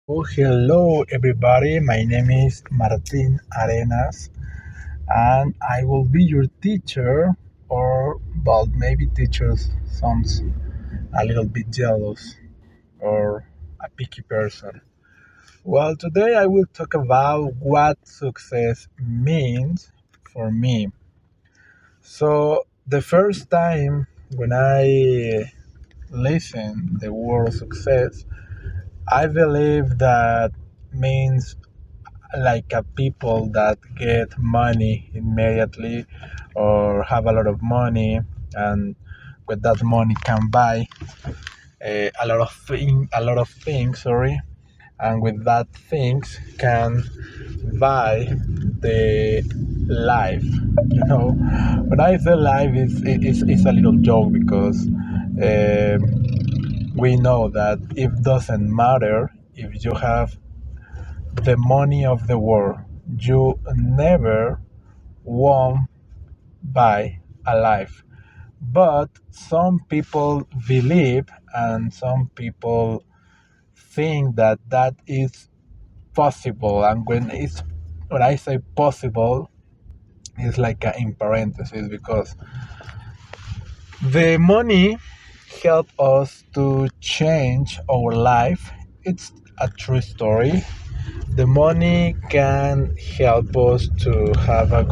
Oh, hello, everybody. My name is Martin Arenas, and I will be your teacher. Or, well, maybe teacher sounds a little bit jealous or a picky person. Well, today I will talk about what success means for me. So, the first time when I listen the word success, I believe that means like people that get money immediately or have a lot of money, and with that money can buy a lot of things, sorry, and with that things can buy the life. When I say life, is a little joke because uh, we know that it doesn't matter if you have the money of the world. You never won't buy a life. But some people believe and some people think that that is possible. And when I say possible, it's like in parentheses because the money help us to change our life. It's a true story. The money can help us to have a uh,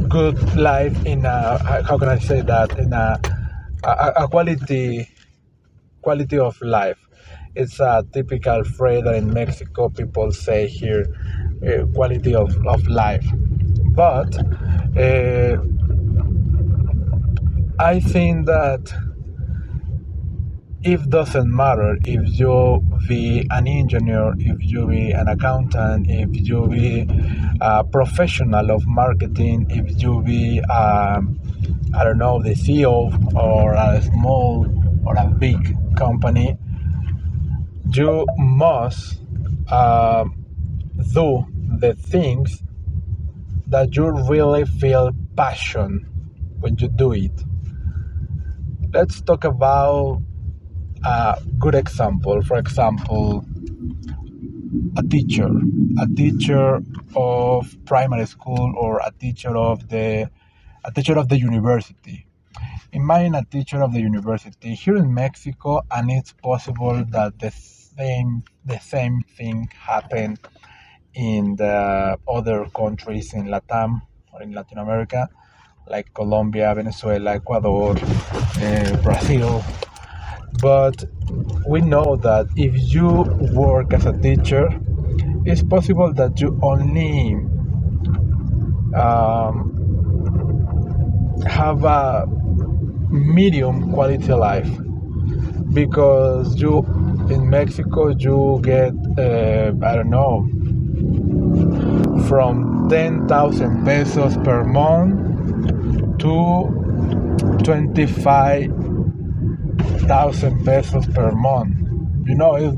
good life in a, how can I say that, in a quality of life. It's a typical phrase that in Mexico people say here, quality of life. But uh, I think that it doesn't matter if you be an engineer, if you be an accountant, if you be a professional of marketing, if you be, I don't know, the CEO or a small or a big company, you must uh, do the things that you really feel passion when you do it. Let's talk about a good example. For example, a teacher of primary school or a teacher of the university. Imagine a teacher of the university here in Mexico, and it's possible that the same thing happened in the other countries in Latam or in Latin America, like Colombia, Venezuela, Ecuador, Brazil. But we know that if you work as a teacher, it's possible that you only um, have a medium quality life because you in Mexico you get I don't know, from 10,000 pesos per month to 25,000 pesos per month. It's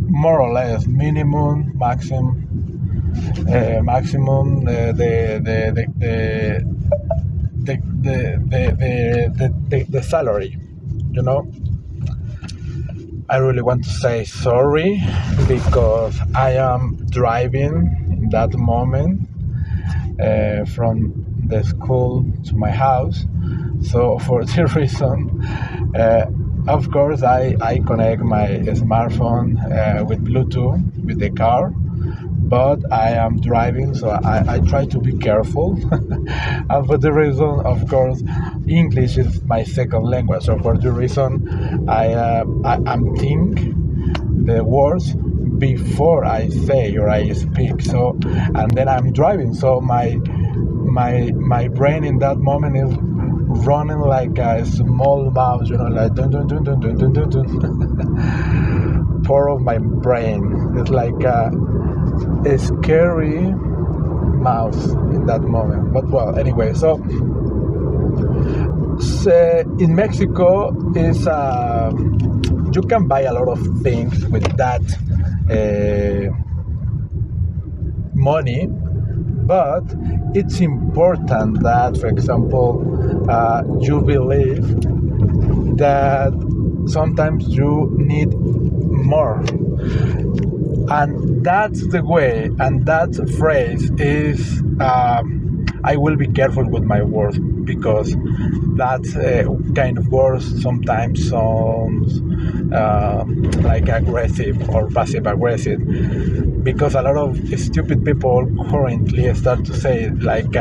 more or less minimum, maximum, the salary. You know, I really want to say sorry because I am driving in that moment from the school to my house. So for this reason, uh, of course, I connect my smartphone with Bluetooth with the car, but I am driving, so I try to be careful. And for the reason, of course, English is my second language. So for the reason, I'm think the words before I say or I speak. So, and then I'm driving. So my brain in that moment is running like a small mouse. Like dun dun dun dun dun dun dun dun. Part of my brain. It's like a scary mouse in that moment. But well, anyway, so in Mexico is you can buy a lot of things with that uh, money, but it's important that, for example, you believe that sometimes you need more. And that's the way, and that phrase is I will be careful with my words, because that kind of words sometimes sounds like aggressive or passive aggressive, because a lot of stupid people currently start to say, like,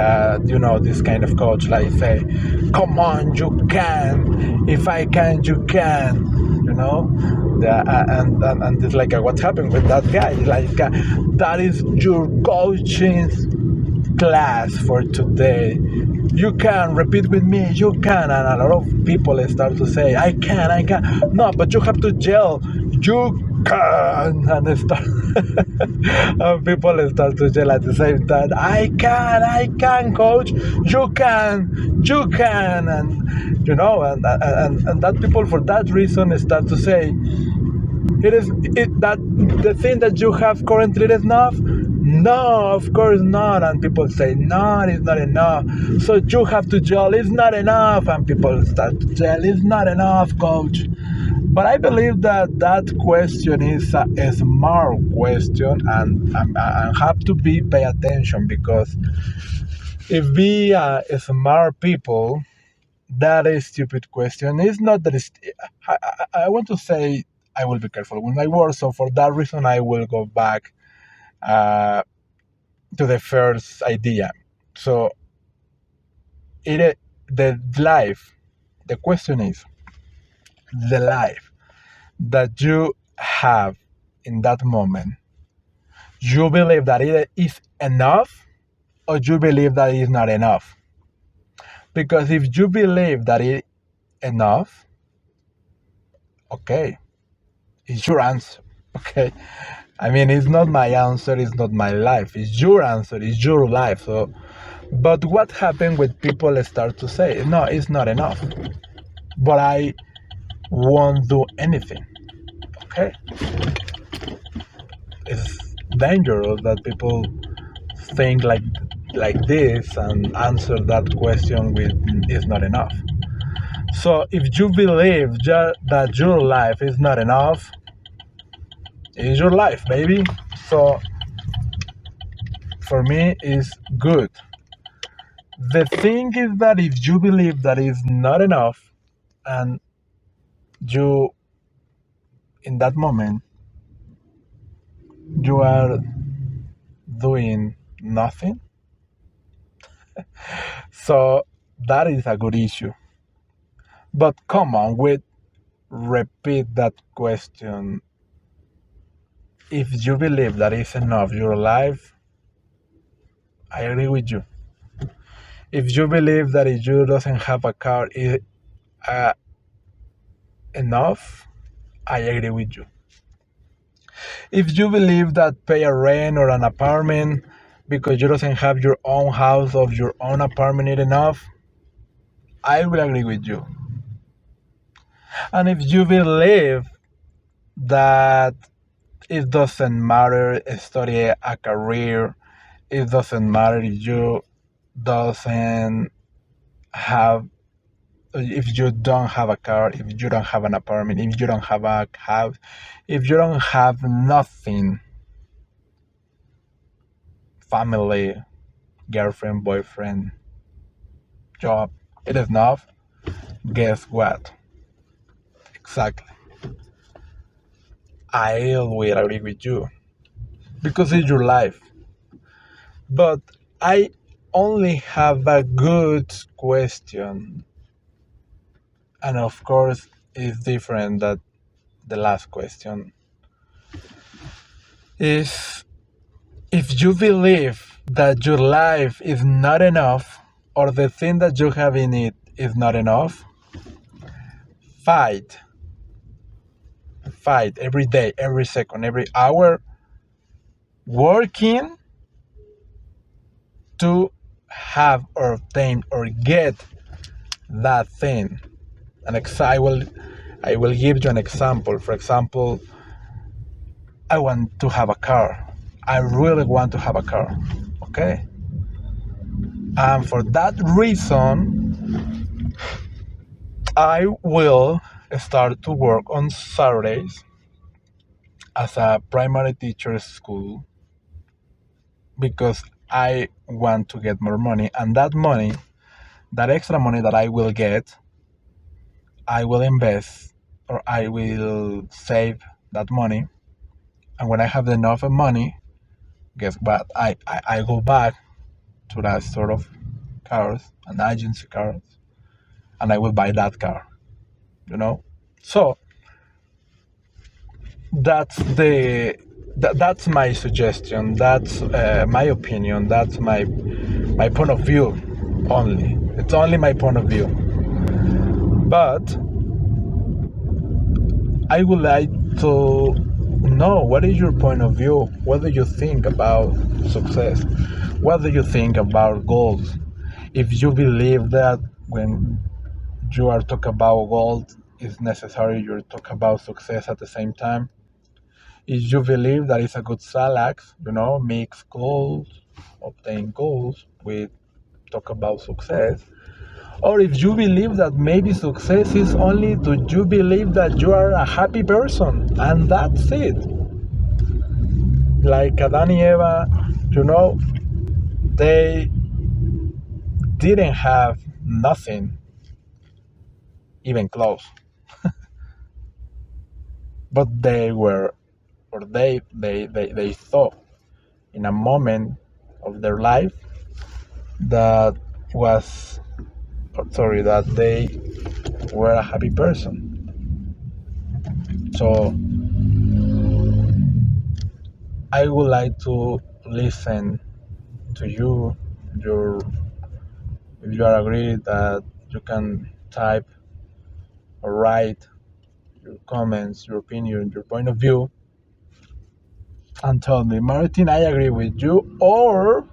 this kind of coach, like, say, come on, you can, if I can, you can, and it's like, what's happened with that guy, like, that is your coaching class for today. You can repeat with me, you can. And a lot of people start to say, I can. No, but you have to yell, you can. And they start and people start to yell at the same time, I can, coach, you can. And and that people, for that reason, start to say, that the thing that you have currently is enough. No, of course not. And people say, no, it's not enough. So you have to yell, it's not enough. And people start to yell, it's not enough, coach. But I believe that question is a smart question, and I have to pay attention, because if we are smart people, that is stupid question. It's not that I want to say, I will be careful with my words. So for that reason, I will go back to the first idea. So the life. The question is, the life that you have in that moment, you believe that it is enough, or you believe that it is not enough? Because if you believe that it is enough, okay, it's your answer. Okay, I mean, it's not my answer, it's not my life, it's your answer, it's your life. So, but what happened when people start to say, no, it's not enough, but I won't do anything? Okay, it's dangerous that people think like this and answer that question with, it's not enough. So if you believe that your life is not enough, it's your life, baby. So for me, it's good. The thing is that if you believe that is not enough, and you, in that moment, you are doing nothing, so that is a good issue. But come on, repeat that question. If you believe that is enough your life, I agree with you. If you believe that if you doesn't have a car is enough, I agree with you. If you believe that pay a rent or an apartment because you doesn't have your own house or your own apartment is enough, I will agree with you. And if you believe that it doesn't matter study a career, it doesn't matter if you doesn't have, if you don't have a car, if you don't have an apartment, if you don't have a house, if you don't have nothing, family, girlfriend, boyfriend, job, it is enough, guess what? Exactly. I will agree with you, because it's your life. But I only have a good question, and of course, it's different that the last question is, if you believe that your life is not enough, or the thing that you have in it is not enough, fight every day, every second, every hour, working to have or obtain or get that thing. I will give you an example. For example, I want to have a car. I really want to have a car. Okay? And for that reason, I will start to work on Saturdays as a primary teacher school because I want to get more money, and that money, that extra money that I will get, I will invest or I will save that money. And when I have enough money, guess what? I go back to that sort of cars, an agency cars, and I will buy that car, you know? So that's that's my suggestion. That's my opinion. That's my point of view only. It's only my point of view. But I would like to know what is your point of view. What do you think about success? What do you think about goals? If you believe that when you are talking about goals, it's necessary you talk about success at the same time. If you believe that it's a good salax, mix goals, obtain goals with talk about success. Or if you believe that maybe success is only to you believe that you are a happy person and that's it. Like Adán y Eva, they didn't have nothing even close. But they were, or they thought in a moment of their life that was, that they were a happy person. So I would like to listen to you. If you are agreed, that you can type or write your comments, your opinion, your point of view, and tell me, Martin, I agree with you, or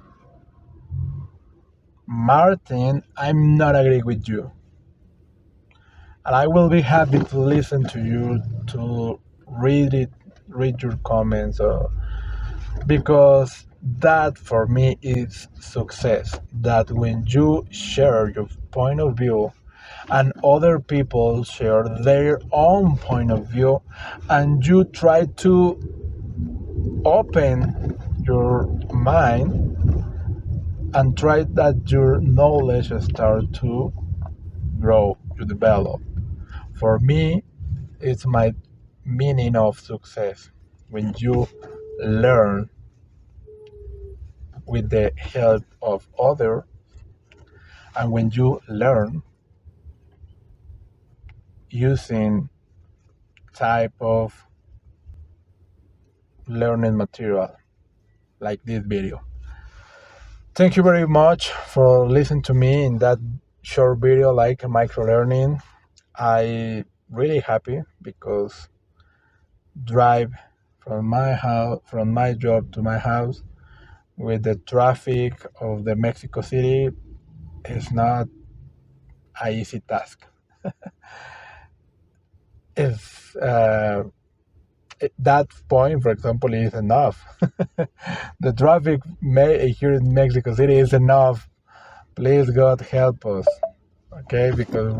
Martin, I'm not agree with you. And I will be happy to listen to you, to read your comments, because that for me is success. That when you share your point of view and other people share their own point of view, and you try to open your mind and try that your knowledge start to grow, to develop. For me, it's my meaning of success. When you learn with the help of others, and when you learn using type of learning material like this video. Thank you very much for listening to me in that short video like micro learning. I really happy because drive from my job to my house with the traffic of the Mexico City is not an easy task. If that point, for example, is enough. The traffic here in Mexico City is enough. Please God help us, okay? Because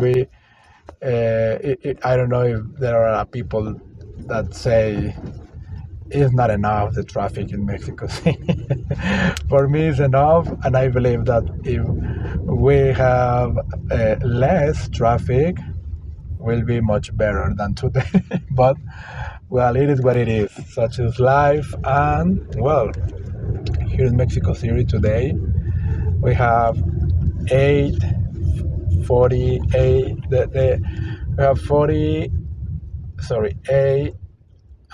I don't know if there are people that say it's not enough, the traffic in Mexico City. For me, it's enough, and I believe that if we have less traffic, will be much better than today. But well, it is what it is. Such is life, and well, here in Mexico City today, we have 8:48. We have 40. Sorry, 8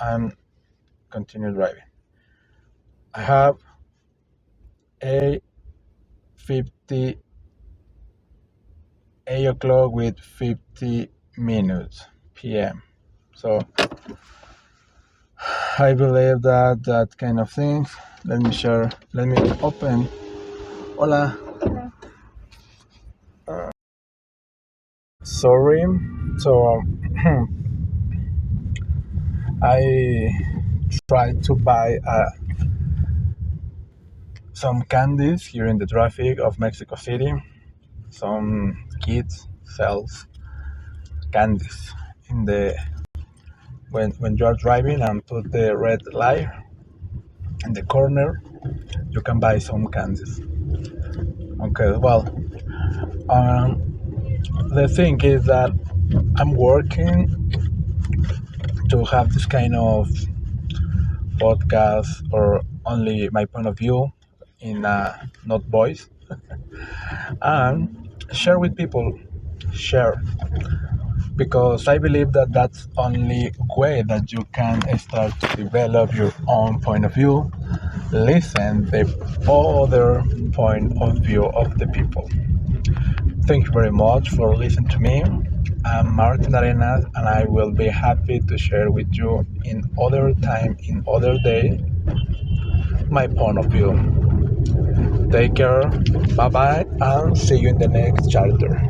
and continue driving. I have 8:50, 8 o'clock with 50 minutes p.m. So I believe that kind of things. Let me open. Hola. Sorry. So I tried to buy some candies here in the traffic of Mexico City. Some kids sells candies in the when you are driving and put the red light in the corner, you can buy some candies. Okay, well, um, the thing is that I'm working to have this kind of podcast or only my point of view in not voice and share with people, share, because I believe that that's only way that you can start to develop your own point of view, listen the other point of view of the people. Thank you very much for listening to me. I'm Martin Arenas, and I will be happy to share with you in other time, in other day, my point of view. Take care, bye bye, and see you in the next chapter.